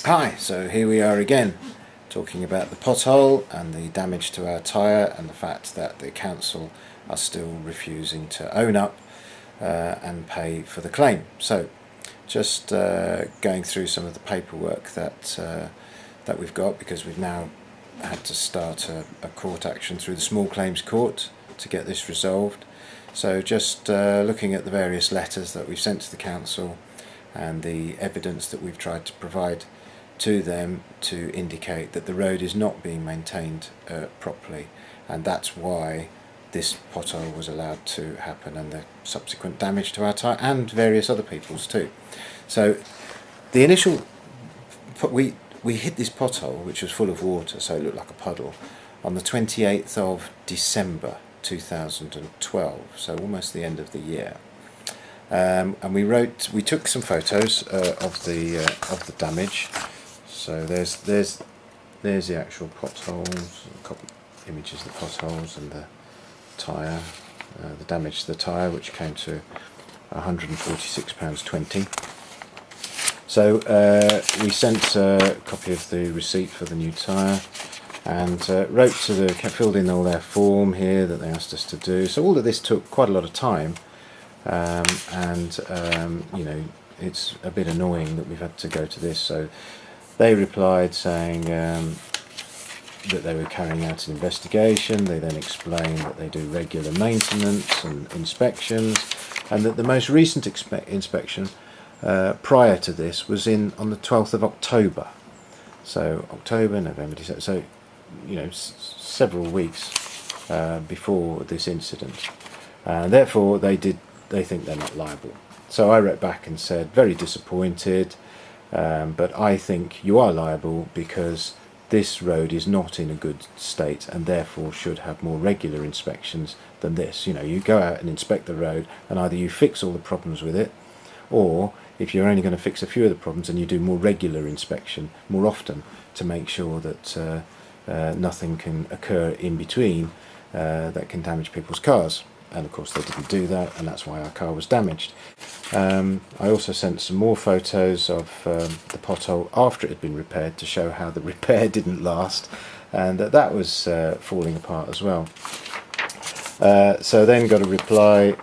Hi, so here we are again talking about the pothole and the damage to our tyre and the fact that the council are still refusing to own up and pay for the claim. So just going through some of the paperwork that we've got, because we've now had to start a court action through the Small Claims Court to get this resolved. So just looking at the various letters that we've sent to the council and the evidence that we've tried to provide to them to indicate that the road is not being maintained properly, and that's why this pothole was allowed to happen and the subsequent damage to our tyre and various other people's too. So the initial, we hit this pothole, which was full of water, so it looked like a puddle, on the 28th of December 2012, so almost the end of the year. And we took some photos of the damage. So there's the actual potholes, a couple of images of the potholes and the tyre, the damage to the tyre, which came to £146.20. So we sent a copy of the receipt for the new tyre and filled in all their form here that they asked us to do. So all of this took quite a lot of time, you know, it's a bit annoying that we've had to go to this. So they replied saying that they were carrying out an investigation. They then explained that they do regular maintenance and inspections, and that the most recent inspection prior to this was on the 12th of October. So October, November, December, so you know, several weeks before this incident. Therefore they think they're not liable. So I wrote back and said, very disappointed, but I think you are liable because this road is not in a good state and therefore should have more regular inspections than this. You know, you go out and inspect the road and either you fix all the problems with it, or if you're only going to fix a few of the problems, then you do more regular inspection more often to make sure that nothing can occur in between that can damage people's cars. And of course they didn't do that, and that's why our car was damaged. I also sent some more photos of the pothole after it had been repaired to show how the repair didn't last, and that was falling apart as well. So then got a reply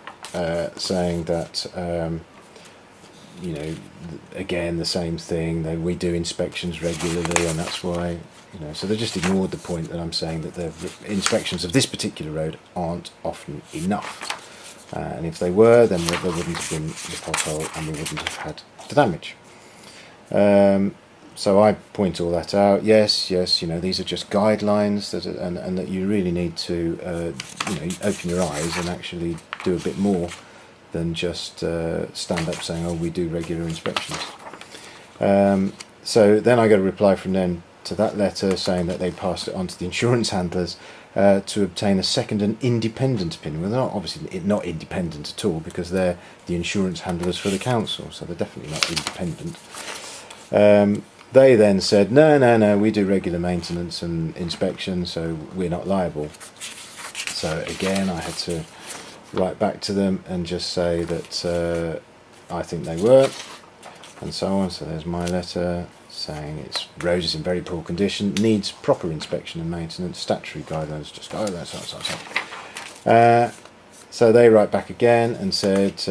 saying that you know, again the same thing, we do inspections regularly and that's why, you know, so they just ignored the point that I'm saying that the inspections of this particular road aren't often enough. And if they were, then there wouldn't have been the pothole and we wouldn't have had the damage. So I point all that out. Yes, you know, these are just guidelines and that you really need to, you know, open your eyes and actually do a bit more than just stand up saying, oh, we do regular inspections. So then I got a reply from them to that letter saying that they passed it on to the insurance handlers to obtain a second and independent opinion. Well, they're not, obviously not independent at all, because they're the insurance handlers for the council, so they're definitely not independent. They then said, no, we do regular maintenance and inspection, so we're not liable. So again, I had to write back to them and just say that I think they were, and so on. So there's my letter saying its road is in very poor condition, needs proper inspection and maintenance, statutory guidelines just go, oh, that's. So they write back again and said,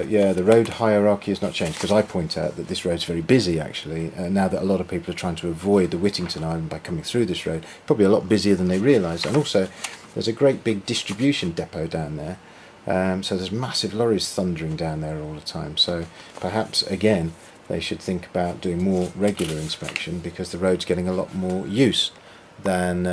yeah, the road hierarchy has not changed, because I point out that this road's very busy actually, now that a lot of people are trying to avoid the Whittington Island by coming through this road, probably a lot busier than they realise, and also there's a great big distribution depot down there, so there's massive lorries thundering down there all the time, so perhaps again they should think about doing more regular inspection, because the road's getting a lot more use than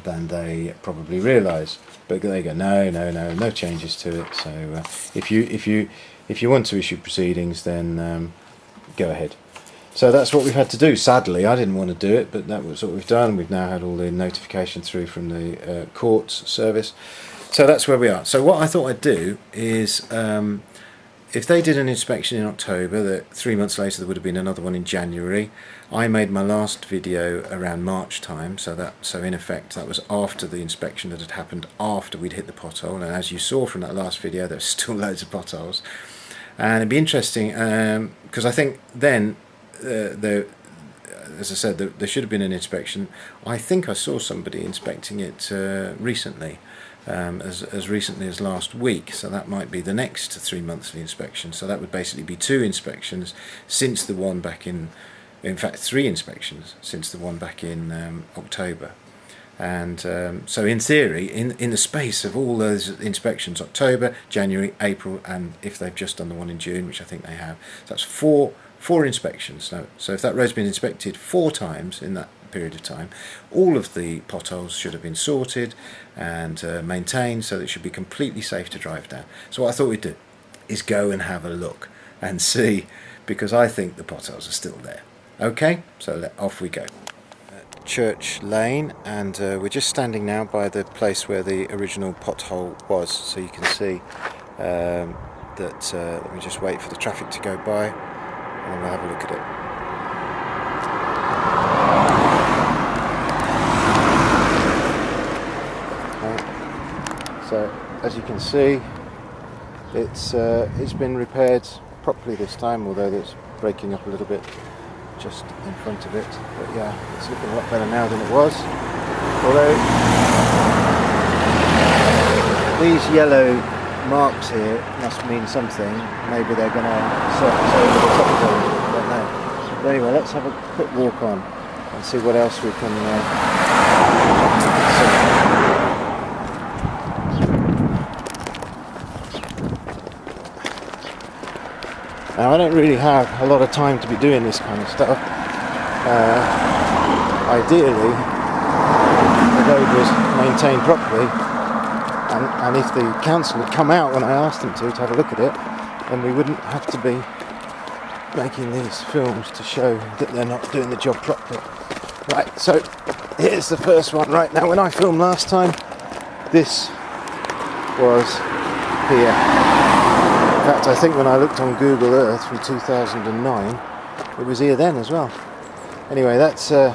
they probably realise. But they go, no changes to it. So if you want to issue proceedings, then go ahead. So that's what we've had to do. Sadly, I didn't want to do it, but that was what we've done. We've now had all the notification through from the courts service. So that's where we are. So what I thought I'd do is, if they did an inspection in October, that 3 months later there would have been another one in January. I made my last video around March time, so in effect that was after the inspection that had happened after we'd hit the pothole, and as you saw from that last video, there's still loads of potholes. And it'd be interesting, because I think then as I said, there should have been an inspection. I think I saw somebody inspecting it recently, as recently as last week, so that might be the next 3 monthly inspection. So that would basically be 2 inspections since the one back in fact 3 inspections since the one back in October. And so in theory, in the space of all those inspections, October, January, April, and if they've just done the one in June, which I think they have, so that's four inspections. Now, so if that road's been inspected 4 times in that period of time, all of the potholes should have been sorted and maintained, so that it should be completely safe to drive down. So what I thought we'd do is go and have a look and see, because I think the potholes are still there. Okay, so off we go. Church Lane, and we're just standing now by the place where the original pothole was, so you can see that let me just wait for the traffic to go by and then we'll have a look at it. So as you can see, it's been repaired properly this time, although it's breaking up a little bit just in front of it, but yeah, it's looking a lot better now than it was. Although these yellow marks here must mean something. Maybe they're going to surface over the top of it, I don't know. But anyway, let's have a quick walk on and see what else we can see. Now I don't really have a lot of time to be doing this kind of stuff. Ideally, the road was maintained properly, and if the council had come out when I asked them to have a look at it, then we wouldn't have to be making these films to show that they're not doing the job properly. Right, so here's the first one. Right, now when I filmed last time, this was here. In fact, I think when I looked on Google Earth from 2009, it was here then as well. Anyway, that's there've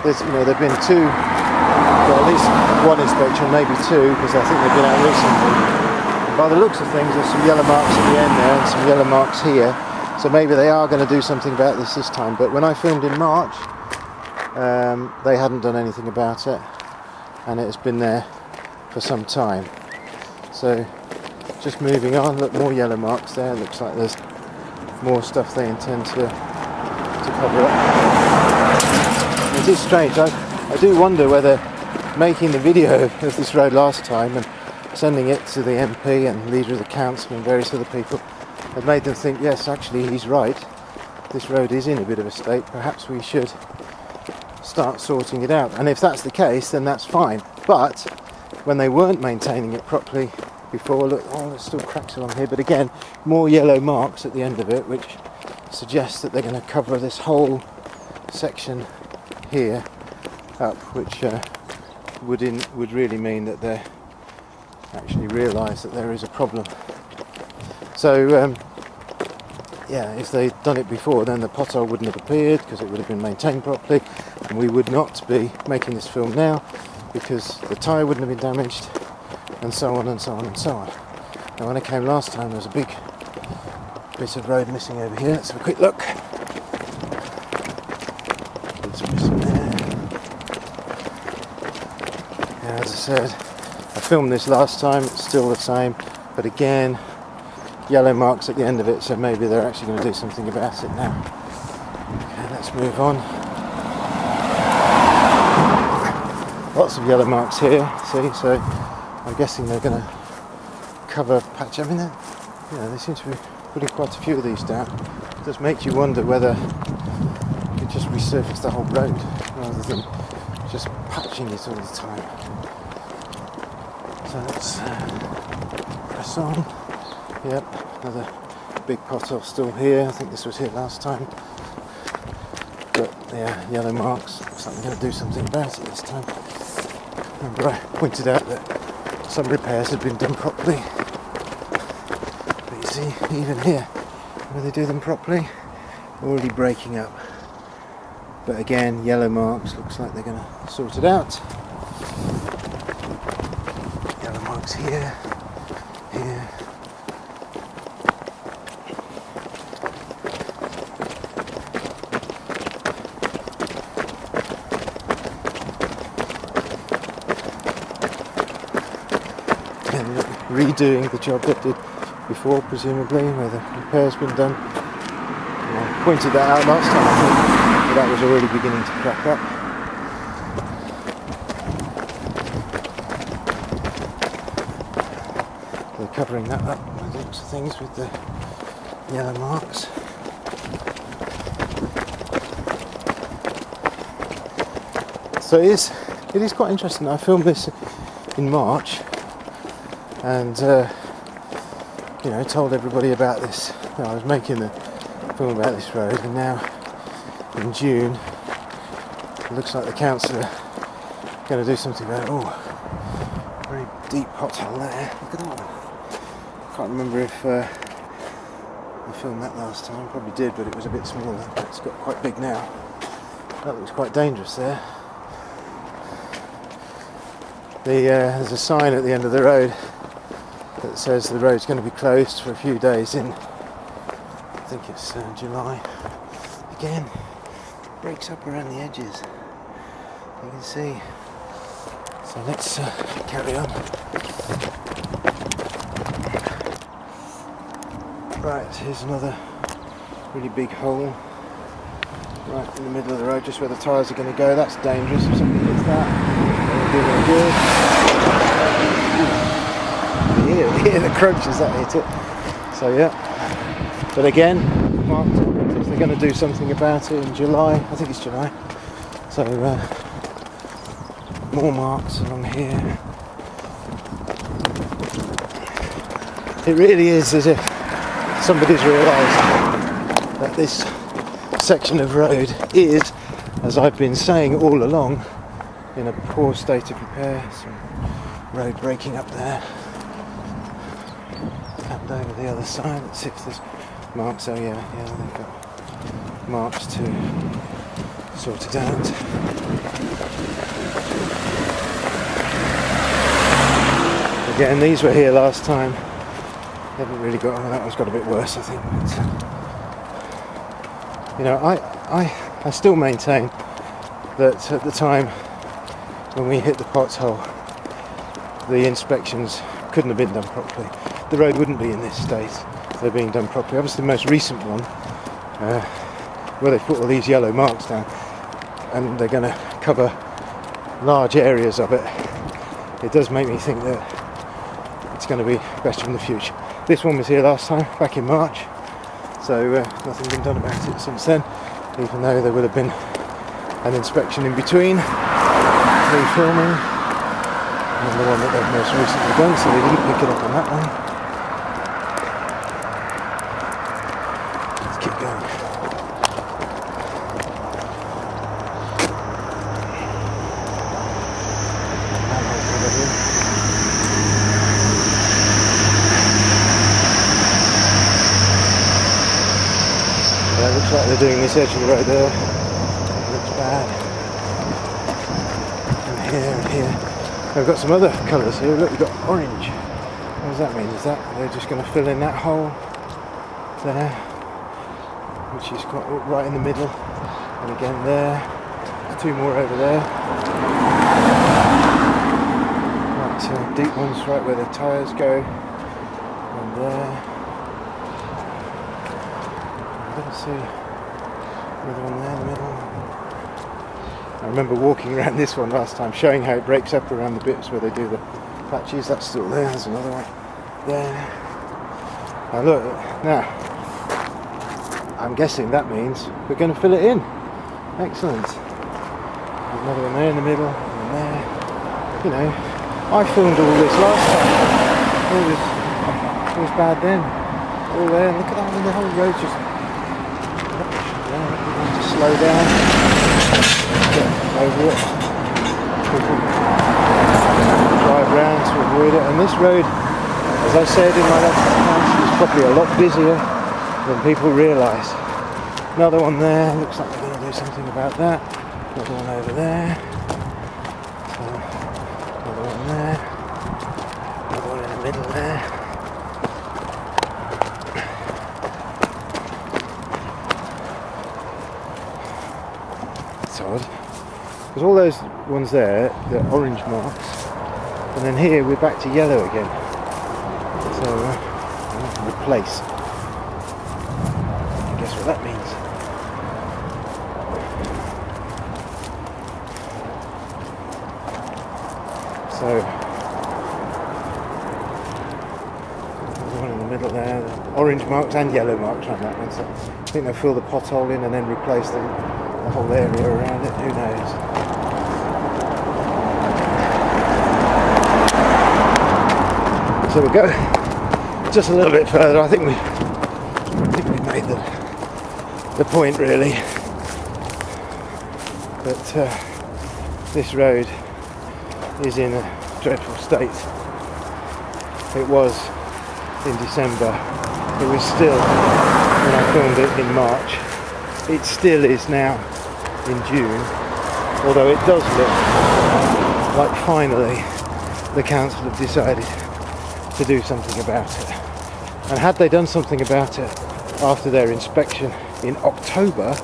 been 2, well, at least 1 inspection, maybe 2, because I think they've been out recently. And by the looks of things, there's some yellow marks at the end there and some yellow marks here. So maybe they are going to do something about this time. But when I filmed in March, they hadn't done anything about it, and it has been there for some time. So. Just moving on, look, more yellow marks there. Looks like there's more stuff they intend to cover up. It is strange. I do wonder whether making the video of this road last time and sending it to the MP and leader of the council and various other people had made them think, yes, actually he's right. This road is in a bit of a state. Perhaps we should start sorting it out. And if that's the case, then that's fine. But when they weren't maintaining it properly before, look, oh, there's still cracks along here, but again, more yellow marks at the end of it, which suggests that they're going to cover this whole section here up, which would really mean that they actually realise that there is a problem. So yeah, if they'd done it before, then the pothole wouldn't have appeared, because it would have been maintained properly, and we would not be making this film now, because the tyre wouldn't have been damaged, and so on and so on and so on. Now when I came last time, there was a big bit of road missing over here. Let's have a quick look. It's missing there. Yeah, as I said, I filmed this last time, it's still the same, but again, yellow marks at the end of it, so maybe they're actually going to do something about it now. Okay, let's move on. Lots of yellow marks here, see, so I'm guessing they're going to cover patch. I mean, they seem to be putting quite a few of these down. It does make you wonder whether you could just resurface the whole road rather than just patching it all the time. So let's press on. Yep, another big pothole still here. I think this was here last time. But yeah, yellow marks. Looks like they're going to do something about it this time. Remember, I pointed out that some repairs had been done properly, but you see, even here, where they do them properly, already breaking up. But again, yellow marks, looks like they're going to sort it out. Yellow marks here, here. redoing the job they did before, presumably, where the repair's been done. I pointed that out last time, I think, but that was already beginning to crack up. They're covering that up by the looks of things with the yellow marks. So it is quite interesting. I filmed this in March and told everybody about this. I was making the film about this road, and now in June it looks like the council are going to do something about it. Oh, very deep pothole there. Look at that one. Can't remember if I filmed that last time. Probably did, but it was a bit smaller. It's got quite big now. That looks quite dangerous there. There's a sign at the end of the road that says the road's going to be closed for a few days in, I think it's July. Again, breaks up around the edges, you can see. So let's carry on. Right, here's another really big hole right in the middle of the road, just where the tyres are going to go. That's dangerous if somebody hits that. You hear the crunches that hit it. So yeah, but again, marked if they're going to do something about it in July. I think it's July. So more marks along here. It really is as if somebody's realised that this section of road is, as I've been saying all along, in a poor state of repair. Some road breaking up there, and over the other side. Let's see if there's marks. Oh yeah, they've got marks to sort it out. Again, these were here last time. They haven't really got. That one's got a bit worse, I think. But, I still maintain that at the time when we hit the pothole, the inspections couldn't have been done properly. The road wouldn't be in this state if they're being done properly. Obviously the most recent one, where they've put all these yellow marks down and they're going to cover large areas of it, it does make me think that it's going to be better in the future. This one was here last time, back in March, so nothing's been done about it since then, even though there would have been an inspection in between, filming, and the one that they've most recently done, so they didn't pick it up on that one. Let's keep going. It looks like they're doing this edge of the road there. It looks bad. And here. We've got some other colours here. Look, we've got orange. What does that mean? Is that they're just going to fill in that hole there, which is quite right in the middle, and again there. There's two more over there. Right, so deep ones right where the tyres go, and there. Let's see, another one there in the middle. I remember walking around this one last time, showing how it breaks up around the bits where they do the patches. That's still there. There's another one there. Now look, now I'm guessing that means we're going to fill it in. Excellent. There's another one there in the middle, and there. I filmed all this last time. It was bad then. All there. Look at that. The whole road just. Slow down. Get over it. Drive round to avoid it. And this road, as I said in my last account, is probably a lot busier than people realise. Another one there. Looks like they're going to do something about that. Another one over there. So, another one there. Another one in the middle there. Because all those ones there, they're orange marks, and then here we're back to yellow again. So replace. I guess what that means. So there's one in the middle there, orange marks and yellow marks on that one. So I think they'll fill the pothole in and then replace the whole area around it. Who knows? So we'll go just a little bit further. I think we made the point really. But this road is in a dreadful state. It was in December. It was still when I filmed it in March. It still is now in June. Although it does look like finally the council have decided to do something about it. And had they done something about it after their inspection in October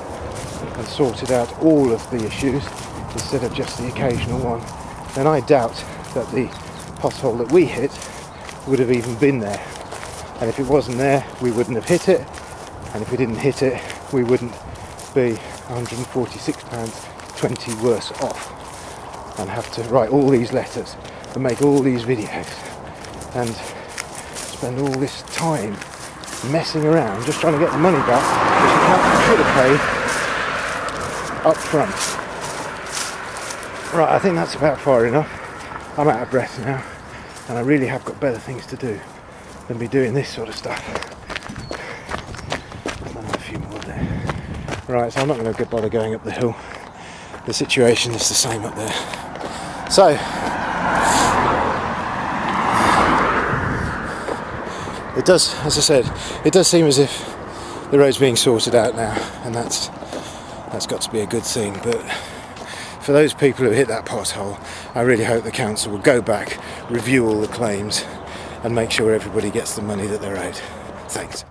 and sorted out all of the issues instead of just the occasional one, then I doubt that the pothole that we hit would have even been there. And if it wasn't there, we wouldn't have hit it. And if we didn't hit it, we wouldn't be £146.20 worse off and have to write all these letters and make all these videos and spend all this time messing around just trying to get the money back, which the council should have paid up front. Right, I think that's about far enough. I'm out of breath now, and I really have got better things to do than be doing this sort of stuff. A few more there. Right, so I'm not going to bother going up the hill. The situation is the same up there. So, it does, as I said, it does seem as if the road's being sorted out now, and that's got to be a good thing. But for those people who hit that pothole, I really hope the council will go back, review all the claims, and make sure everybody gets the money that they're owed. Thanks.